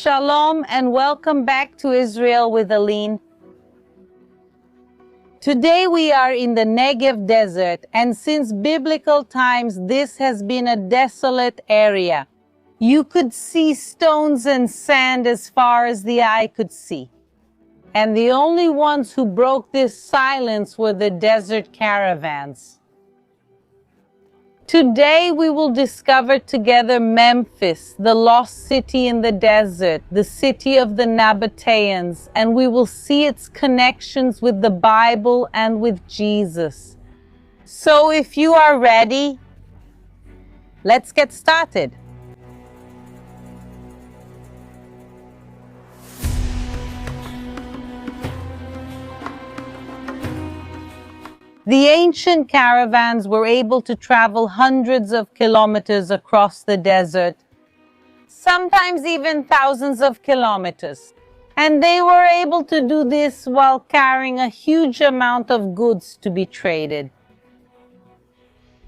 Shalom and welcome back to Israel with Aline. Today we are in the Negev desert, and since biblical times this has been a desolate area. You could see stones and sand as far as the eye could see. And the only ones who broke this silence were the desert caravans. Today we will discover together Memphis, the lost city in the desert, the city of the Nabataeans, and we will see its connections with the Bible and with Jesus. So if you are ready, let's get started. The ancient caravans were able to travel hundreds of kilometers across the desert, sometimes even thousands of kilometers. And they were able to do this while carrying a huge amount of goods to be traded.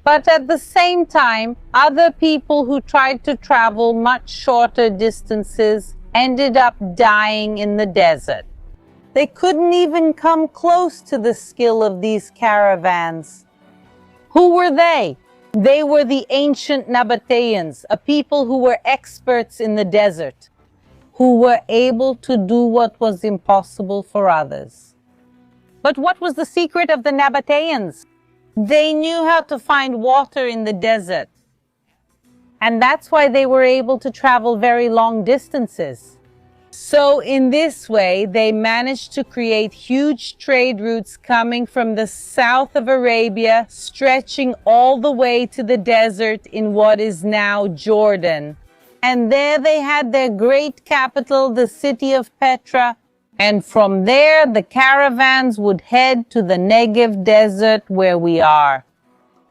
But at the same time, other people who tried to travel much shorter distances ended up dying in the desert. They couldn't even come close to the skill of these caravans. Who were they? They were the ancient Nabataeans, a people who were experts in the desert, who were able to do what was impossible for others. But what was the secret of the Nabataeans? They knew how to find water in the desert. And that's why they were able to travel very long distances. So in this way, they managed to create huge trade routes coming from the south of Arabia, stretching all the way to the desert in what is now Jordan. And there they had their great capital, the city of Petra. And from there, the caravans would head to the Negev desert where we are.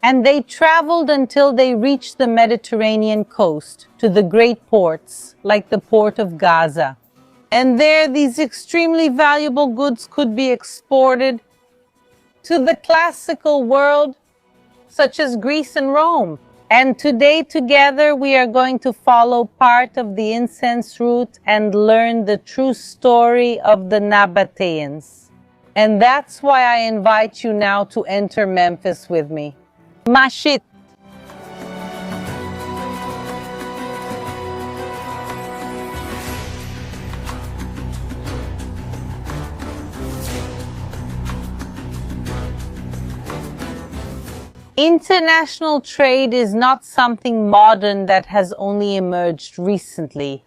And they traveled until they reached the Mediterranean coast, to the great ports, like the port of Gaza. And there, these extremely valuable goods could be exported to the classical world, such as Greece and Rome. And today, together, we are going to follow part of the Incense route and learn the true story of the Nabataeans. And that's why I invite you now to enter Memphis with me. Mamchit. International trade is not something modern that has only emerged recently.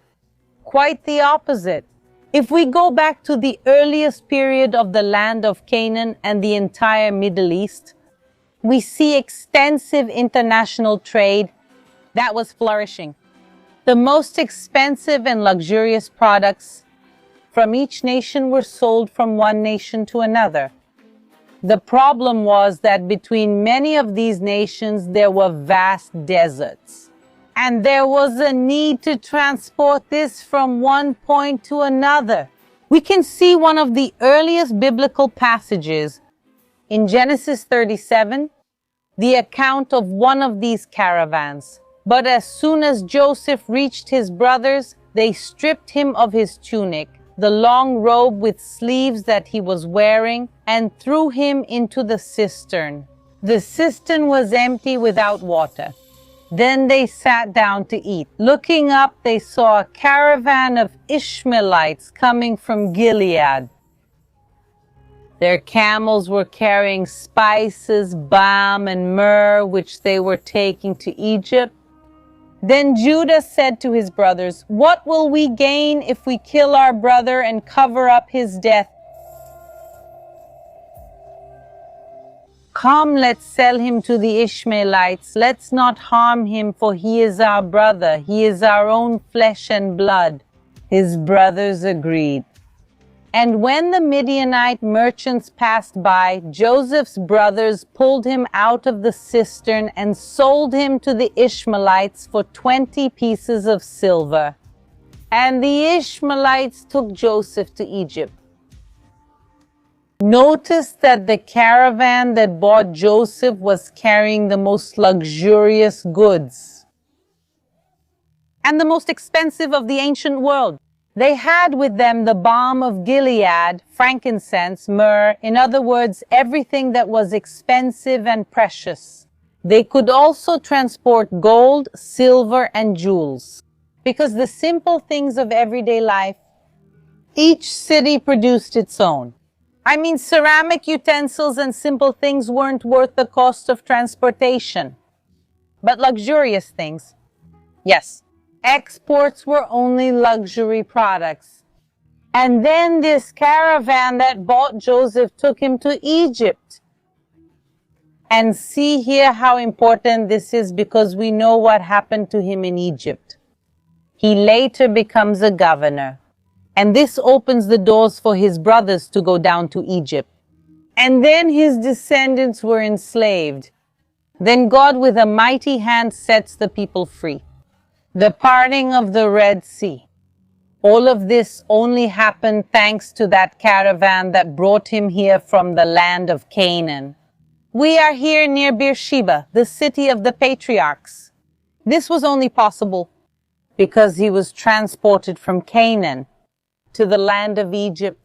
Quite the opposite. If we go back to the earliest period of the land of Canaan and the entire Middle East, we see extensive international trade that was flourishing. The most expensive and luxurious products from each nation were sold from one nation to another. The problem was that between many of these nations there were vast deserts. And there was a need to transport this from one point to another. We can see one of the earliest biblical passages in Genesis 37, the account of one of these caravans. But as soon as Joseph reached his brothers, they stripped him of his tunic, the long robe with sleeves that he was wearing, and threw him into the cistern. The cistern was empty without water. Then they sat down to eat. Looking up, they saw a caravan of Ishmaelites coming from Gilead. Their camels were carrying spices, balm, and myrrh, which they were taking to Egypt. Then Judah said to his brothers, "What will we gain if we kill our brother and cover up his death? Come, let's sell him to the Ishmaelites. Let's not harm him, for he is our brother. He is our own flesh and blood." His brothers agreed. And when the Midianite merchants passed by, Joseph's brothers pulled him out of the cistern and sold him to the Ishmaelites for 20 pieces of silver. And the Ishmaelites took Joseph to Egypt. Notice that the caravan that bought Joseph was carrying the most luxurious goods and the most expensive of the ancient world. They had with them the balm of Gilead, frankincense, myrrh, in other words, everything that was expensive and precious. They could also transport gold, silver, and jewels. Because the simple things of everyday life, each city produced its own. I mean, ceramic utensils and simple things weren't worth the cost of transportation. But luxurious things, yes. Exports were only luxury products. And then this caravan that bought Joseph took him to Egypt. And see here how important this is, because we know what happened to him in Egypt. He later becomes a governor. And this opens the doors for his brothers to go down to Egypt. And then his descendants were enslaved. Then God with a mighty hand sets the people free. The parting of the Red Sea. All of this only happened thanks to that caravan that brought him here from the land of Canaan. We are here near Beersheba, the city of the patriarchs. This was only possible because he was transported from Canaan to the land of Egypt.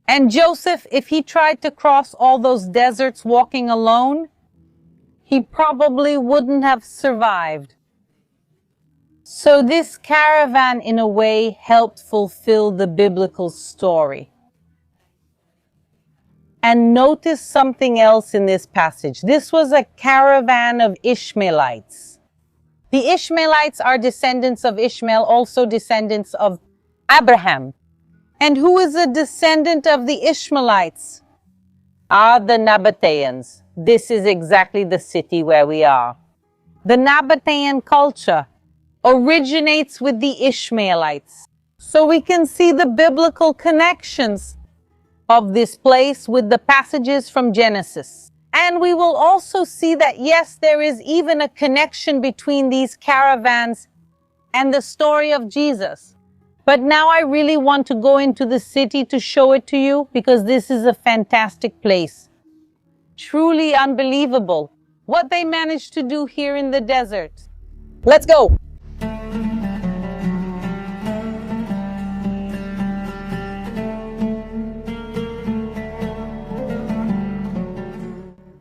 And Joseph, if he tried to cross all those deserts walking alone, he probably wouldn't have survived. So this caravan, in a way, helped fulfill the biblical story. And notice something else in this passage. This was a caravan of Ishmaelites. The Ishmaelites are descendants of Ishmael, also descendants of Abraham. And who is a descendant of the Ishmaelites? Are the Nabataeans. This is exactly the city where we are. The Nabataean culture originates with the Ishmaelites. So we can see the biblical connections of this place with the passages from Genesis. And we will also see that, yes, there is even a connection between these caravans and the story of Jesus. But now I really want to go into the city to show it to you, because this is a fantastic place. Truly unbelievable what they managed to do here in the desert. Let's go.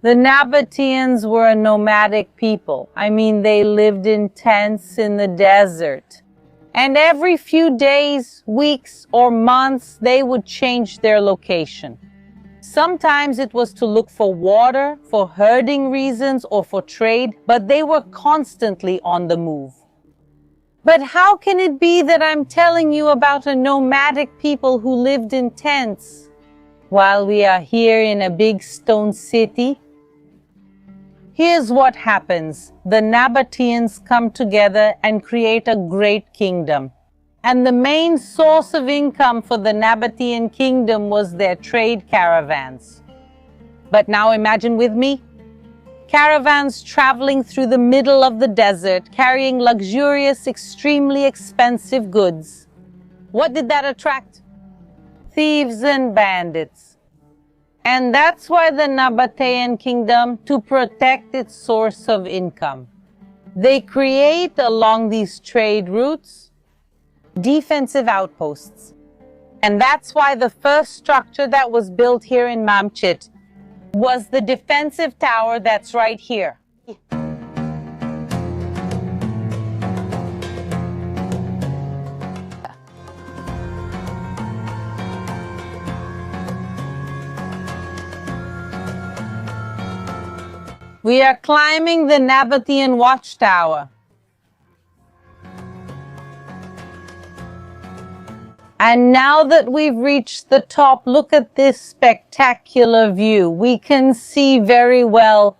The Nabataeans were a nomadic people. I mean, they lived in tents in the desert. And every few days, weeks, or months, they would change their location. Sometimes it was to look for water, for herding reasons, or for trade, but they were constantly on the move. But how can it be that I'm telling you about a nomadic people who lived in tents while we are here in a big stone city? Here's what happens. The Nabataeans come together and create a great kingdom. And the main source of income for the Nabataean kingdom was their trade caravans. But now imagine with me, caravans traveling through the middle of the desert, carrying luxurious, extremely expensive goods. What did that attract? Thieves and bandits. And that's why the Nabataean kingdom, to protect its source of income, they create along these trade routes defensive outposts. And that's why the first structure that was built here in Mamchit was the defensive tower that's right here. We are climbing the Nabataean watchtower. And now that we've reached the top, look at this spectacular view. We can see very well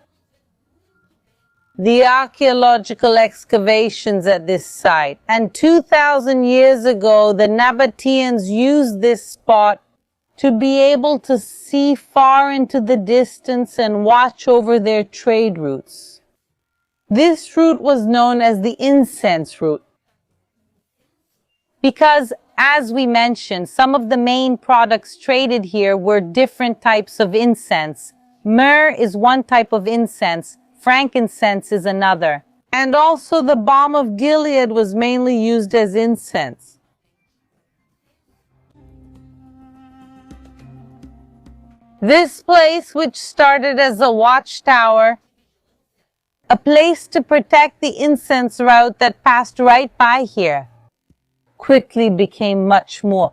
the archaeological excavations at this site. And 2,000 years ago, the Nabataeans used this spot to be able to see far into the distance and watch over their trade routes. This route was known as the Incense route because, as we mentioned, some of the main products traded here were different types of incense. Myrrh is one type of incense, frankincense is another. And also the balm of Gilead was mainly used as incense. This place, which started as a watchtower, a place to protect the incense route that passed right by here, quickly became much more.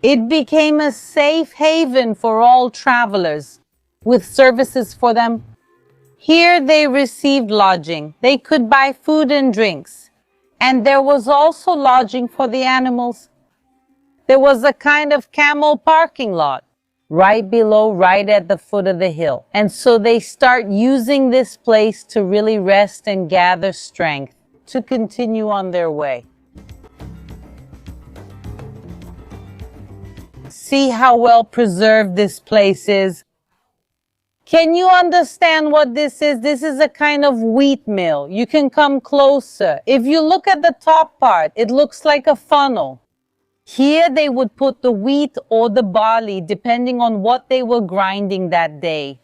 It became a safe haven for all travelers, with services for them. Here they received lodging. They could buy food and drinks. And there was also lodging for the animals. There was a kind of camel parking lot right below, right at the foot of the hill. And so they start using this place to really rest and gather strength to continue on their way. See how well preserved this place is. Can you understand what this is? This is a kind of wheat mill. You can come closer. If you look at the top part, it looks like a funnel. Here they would put the wheat or the barley, depending on what they were grinding that day.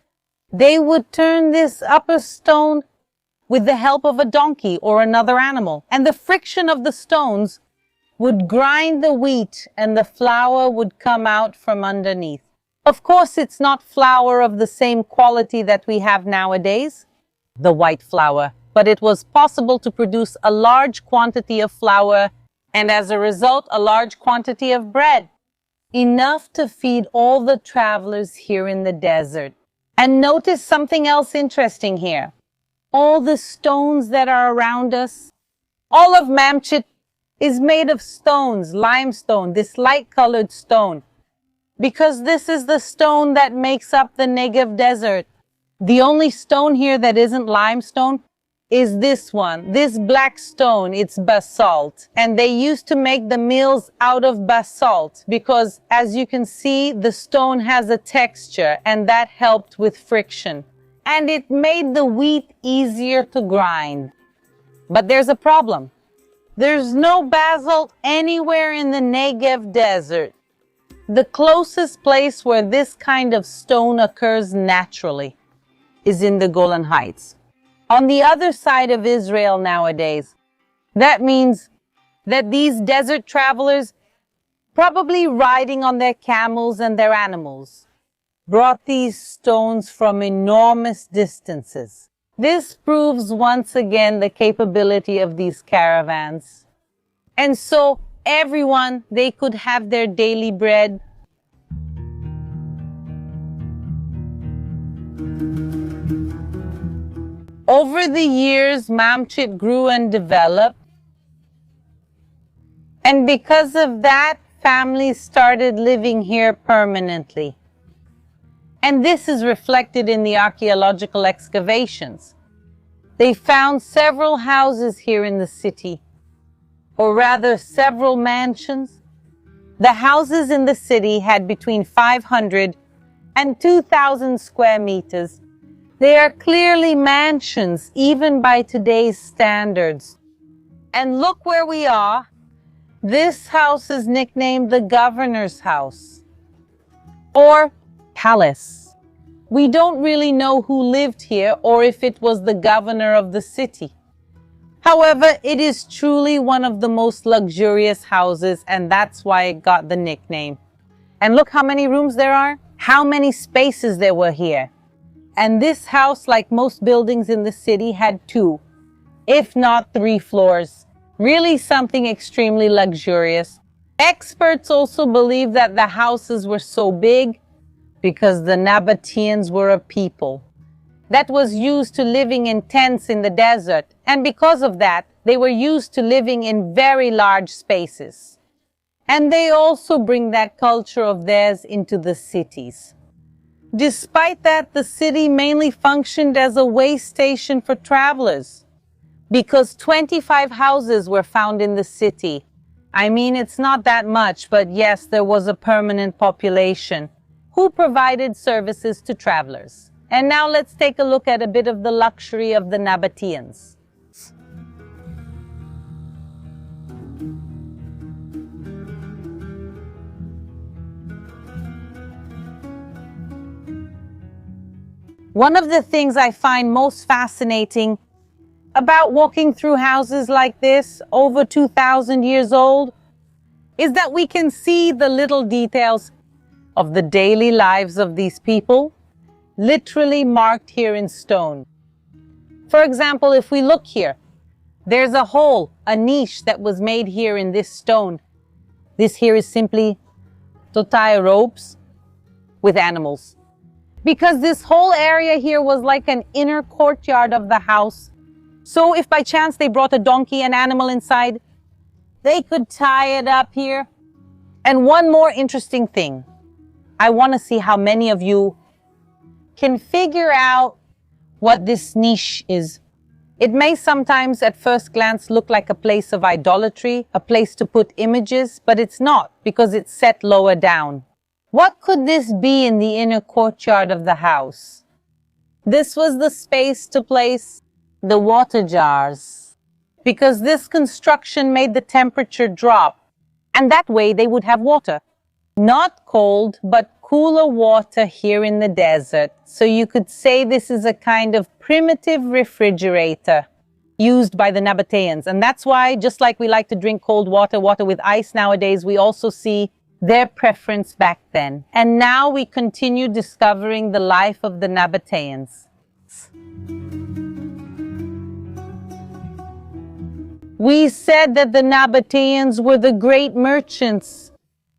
They would turn this upper stone with the help of a donkey or another animal, and the friction of the stones would grind the wheat and the flour would come out from underneath. Of course, it's not flour of the same quality that we have nowadays, the white flour, but it was possible to produce a large quantity of flour and as a result, a large quantity of bread, enough to feed all the travelers here in the desert. And notice something else interesting here. All the stones that are around us, all of Mamchit is made of stones, limestone, this light-colored stone, because this is the stone that makes up the Negev desert. The only stone here that isn't limestone is this one, this black stone. It's basalt. And they used to make the meals out of basalt because, as you can see, the stone has a texture and that helped with friction. And it made the wheat easier to grind. But there's a problem. There's no basalt anywhere in the Negev desert. The closest place where this kind of stone occurs naturally is in the Golan Heights, on the other side of Israel nowadays. That means that these desert travelers, probably riding on their camels and their animals, brought these stones from enormous distances. This proves once again the capability of these caravans. And so everyone, they could have their daily bread. Over the years, Mamchit grew and developed. And because of that, families started living here permanently. And this is reflected in the archaeological excavations. They found several houses here in the city, or rather several mansions. The houses in the city had between 500 and 2,000 square meters. They are clearly mansions, even by today's standards. And look where we are. This house is nicknamed the governor's house, or palace. We don't really know who lived here or if it was the governor of the city. However, it is truly one of the most luxurious houses, and that's why it got the nickname. And look how many rooms there are, how many spaces there were here. And this house, like most buildings in the city, had 2, if not 3 floors. Really something extremely luxurious. Experts also believe that the houses were so big because the Nabataeans were a people that was used to living in tents in the desert. And because of that, they were used to living in very large spaces. And they also bring that culture of theirs into the cities. Despite that, the city mainly functioned as a way station for travelers because 25 houses were found in the city. I mean, it's not that much, but yes, there was a permanent population who provided services to travelers. And now let's take a look at a bit of the luxury of the Nabataeans. One of the things I find most fascinating about walking through houses like this, over 2,000 years old, is that we can see the little details. of the daily lives of these people, literally marked here in stone. For example, if we look here, there's a hole, a niche that was made here in this stone. This here is simply to tie ropes with animals. Because this whole area here was like an inner courtyard of the house. So if by chance they brought a donkey, an animal inside, they could tie it up here. And one more interesting thing. I want to see how many of you can figure out what this niche is. It may sometimes at first glance look like a place of idolatry, a place to put images, but it's not because it's set lower down. What could this be in the inner courtyard of the house? This was the space to place the water jars, because this construction made the temperature drop, and that way they would have water. Not cold, but cooler water here in the desert. So you could say this is a kind of primitive refrigerator used by the Nabataeans. And that's why, just like we like to drink cold water, water with ice nowadays, we also see their preference back then. And now we continue discovering the life of the Nabataeans. We said that the Nabataeans were the great merchants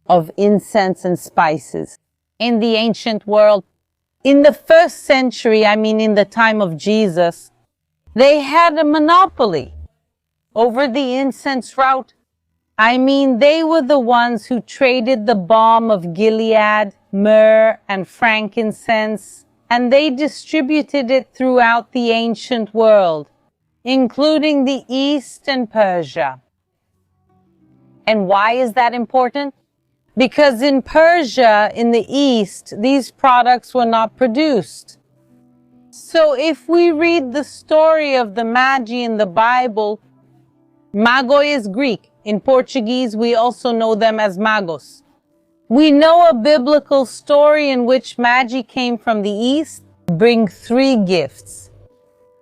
of incense and spices in the ancient world. In the first century, in the time of Jesus, they had a monopoly over the incense route. They were the ones who traded the balm of Gilead, myrrh, and frankincense, and they distributed it throughout the ancient world, including the East and Persia. And why is that important? Because in Persia, in the East, these products were not produced. So if we read the story of the Magi in the Bible, Mago is Greek. In Portuguese, we also know them as magos. We know a biblical story in which Magi came from the East, bring 3 gifts.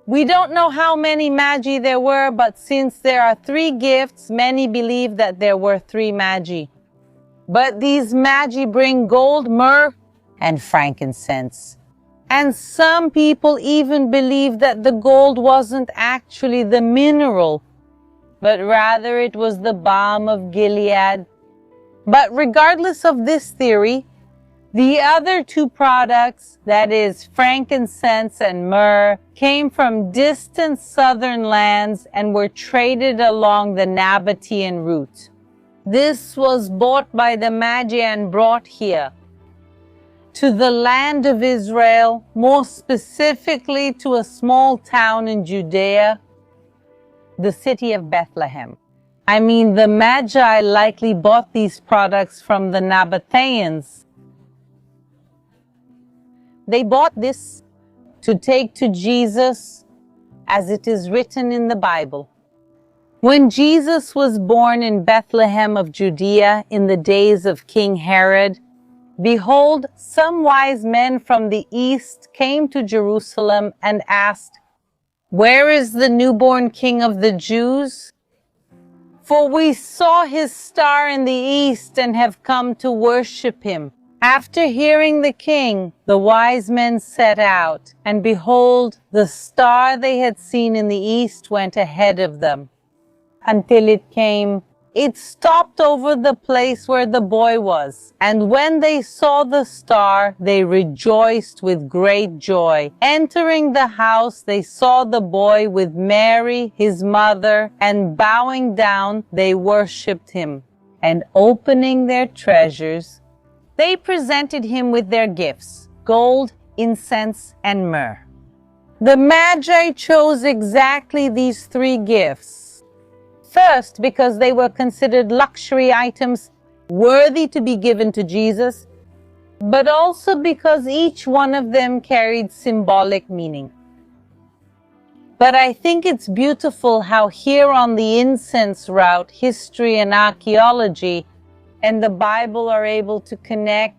We don't know how many Magi there were, but since there are 3 gifts, many believe that there were 3 Magi. But these Magi bring gold, myrrh, and frankincense. And some people even believe that the gold wasn't actually the mineral, but rather it was the balm of Gilead. But regardless of this theory, the other 2 products, that is frankincense and myrrh, came from distant southern lands and were traded along the Nabataean route. This was bought by the Magi and brought here to the land of Israel, more specifically to a small town in Judea, the city of Bethlehem. The Magi likely bought these products from the Nabataeans. They bought this to take to Jesus, as it is written in the Bible. When Jesus was born in Bethlehem of Judea in the days of King Herod, behold, some wise men from the east came to Jerusalem and asked, "Where is the newborn King of the Jews? For we saw his star in the east and have come to worship him." After hearing the king, the wise men set out, and behold, the star they had seen in the east went ahead of them. Until it came, it stopped over the place where the boy was. And when they saw the star, they rejoiced with great joy. Entering the house, they saw the boy with Mary, his mother, and bowing down, they worshipped him. And opening their treasures, they presented him with their gifts, gold, incense, and myrrh. The Magi chose exactly these 3 gifts. First, because they were considered luxury items worthy to be given to Jesus, but also because each one of them carried symbolic meaning. But I think it's beautiful how here on the incense route, history and archaeology and the Bible are able to connect.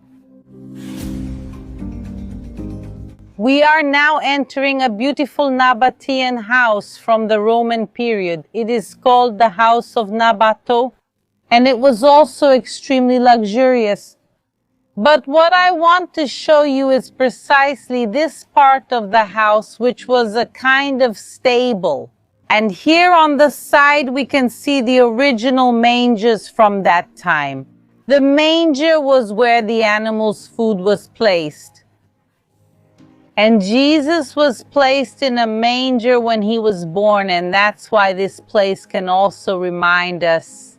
We are now entering a beautiful Nabataean house from the Roman period. It is called the House of Nabato, and it was also extremely luxurious. But what I want to show you is precisely this part of the house, which was a kind of stable. And here on the side, we can see the original mangers from that time. The manger was where the animal's food was placed. And Jesus was placed in a manger when he was born, and that's why this place can also remind us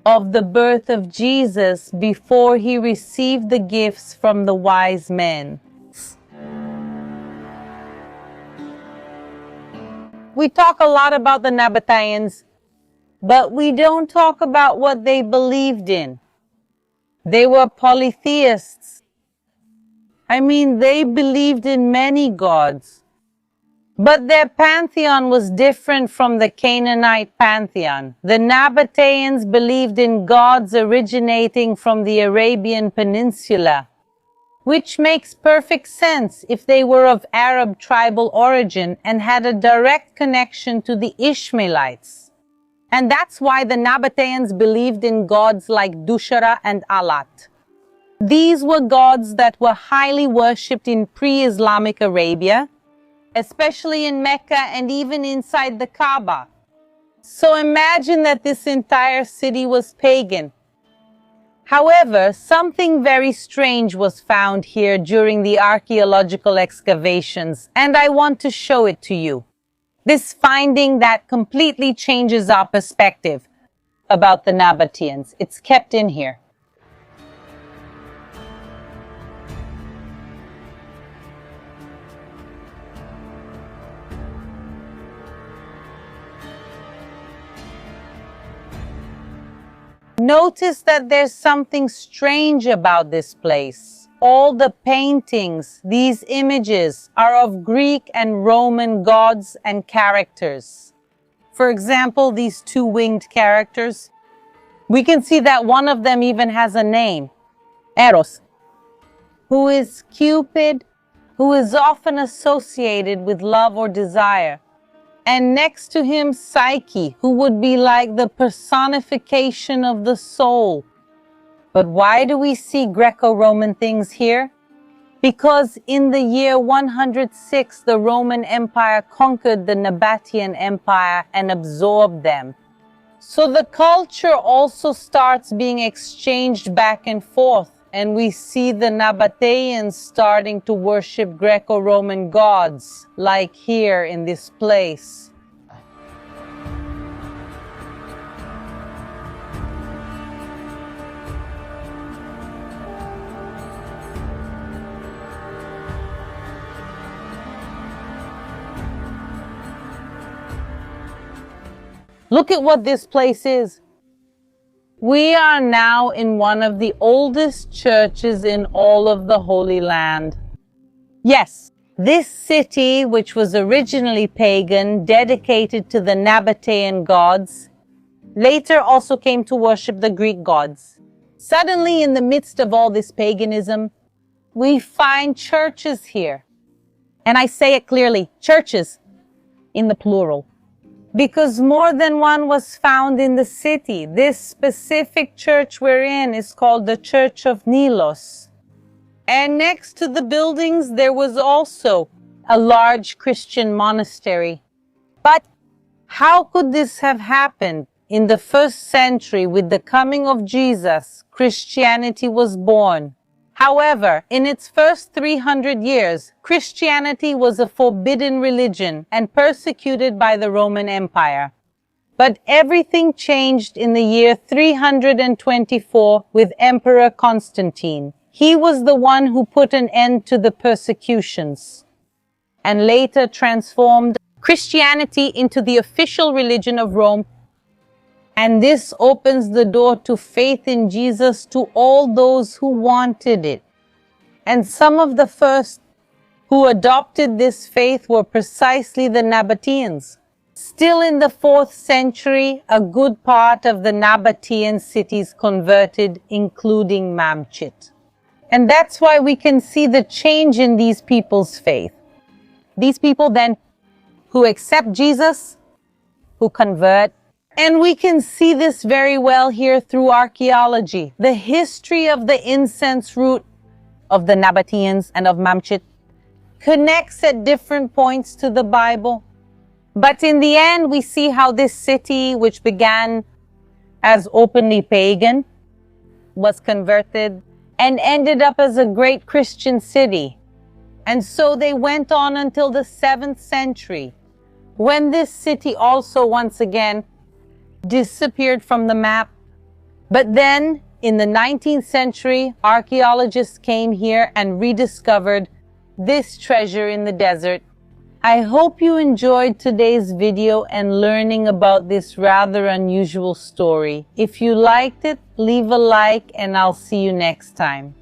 of the birth of Jesus before he received the gifts from the wise men. We talk a lot about the Nabataeans, but we don't talk about what they believed in. They were polytheists. I mean, they believed in many gods. But their pantheon was different from the Canaanite pantheon. The Nabataeans believed in gods originating from the Arabian Peninsula, which makes perfect sense if they were of Arab tribal origin and had a direct connection to the Ishmaelites. And that's why the Nabataeans believed in gods like Dushara and Alat. These were gods that were highly worshipped in pre-Islamic Arabia, especially in Mecca and even inside the Kaaba. So imagine that this entire city was pagan. However, something very strange was found here during the archaeological excavations, and I want to show it to you. This finding that completely changes our perspective about the Nabataeans. It's kept in here. Notice that there's something strange about this place. All the paintings, these images, are of Greek and Roman gods and characters. For example, these two winged characters. We can see that one of them even has a name, Eros, who is Cupid, who is often associated with love or desire. And next to him, Psyche, who would be like the personification of the soul. But why do we see Greco-Roman things here? Because in the year 106, the Roman Empire conquered the Nabataean Empire and absorbed them. So the culture also starts being exchanged back and forth, and we see the Nabataeans starting to worship Greco-Roman gods, like here in this place. Look at what this place is. We are now in one of the oldest churches in all of the Holy Land. Yes, this city, which was originally pagan, dedicated to the Nabataean gods, later also came to worship the Greek gods. Suddenly, in the midst of all this paganism, we find churches here. And I say it clearly, churches in the plural. Because more than one was found in the city. This specific church we're in is called the Church of Nilos. And next to the buildings, there was also a large Christian monastery. But how could this have happened? In the 1st century, with the coming of Jesus, Christianity was born. However, in its first 300 years, Christianity was a forbidden religion and persecuted by the Roman Empire. But everything changed in the year 324 with Emperor Constantine. He was the one who put an end to the persecutions and later transformed Christianity into the official religion of Rome. And this opens the door to faith in Jesus to all those who wanted it. And some of the first who adopted this faith were precisely the Nabataeans. Still in the 4th century, a good part of the Nabataean cities converted, including Mamchit. And that's why we can see the change in these people's faith. These people then who accept Jesus, who convert, And we can see this very well here through archaeology. The history of the incense route of the Nabataeans and of Mamchit connects at different points to the Bible. But in the end, we see how this city, which began as openly pagan, was converted and ended up as a great Christian city. And so they went on until the 7th century, when this city also once again disappeared from the map. But then in the 19th century, archaeologists came here and rediscovered this treasure in the desert. I hope you enjoyed today's video and learning about this rather unusual story. If you liked it, leave a like and I'll see you next time.